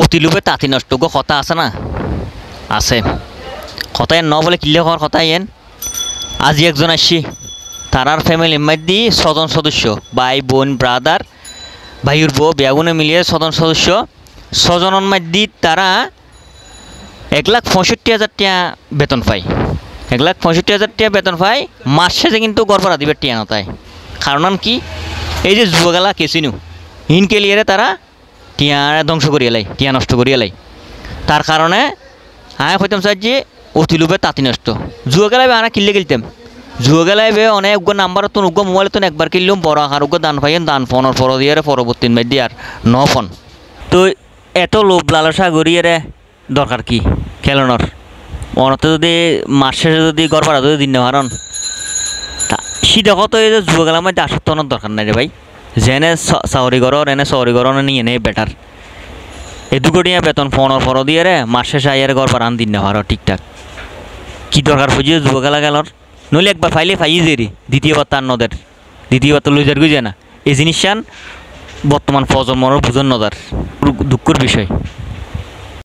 অতি লোভে তাঁতি নষ্ট গো কথা আছে না আছে কথা ন বলে কিলে হওয়ার কথা এন আজি একজন আসছি তারার ফ্যামিলি মধ্যে 6 জন সদস্য ভাই বোন ব্রাদার ভাইয়ের বউ বেগুনে মিলিয়ে 6 জন সদস্য 6 জনের মধ্যে তারা 1,65,000 টাকা বেতন পায় 1,65,000 টাকা বেতন পায় মাস শেষে কিন্তু গড়পড়া দিবে টিয়া নতায় কারণ কি এই যে যুবগেলা কেসিনু হিনকে লিয়ে তারা টিয়া ধ্বংস করিয়ে লাই টিয়া নষ্ট করিয়ে লাই তার কারণে আমি কইতাম স্যার যে অতি লোভে তাঁতি নষ্ট যুবগেলায় আনা কিনলে গেলতাম যুবগেলায় অনেক নাম্বার তো উগ্র মোবাইল তো একবার কিনলাম বড় আকার উগ্র দান পাইন দান ফোনের পর দিয়ে পরবর্তী মধ্যে আর ন ফোন তো এত লোভ লালসা গড়িয়ে দরকার কি খেলানোর অনতে যদি মাস শেষে যদি গড় পাড়া যদি দিন নেওয়ারন তা সিদেখ তো এই যে যুবগেলার মধ্যে আসক্তনের দরকার নাই রে ভাই যেনে চাউরি ঘর এনে চাউরি ঘর নিয়ে নেই বেটার এই দুকটিয়া বেতন ফোনের পর দিয়ে মাস শেষে আইয়ার গড় পাড়ান দিন নেওয়ার ঠিকঠাক কি দরকার বুঝিয়ে যুবগেলা গেলর নইলে একবার ফাইলে ফাইয়ে যেরি দ্বিতীয়বার তার নদের দ্বিতীয়বার তো লইজার গুজে না এই জিনিসটান বর্তমান প্রজন্মর বুঝন নদার দুঃখের বিষয়।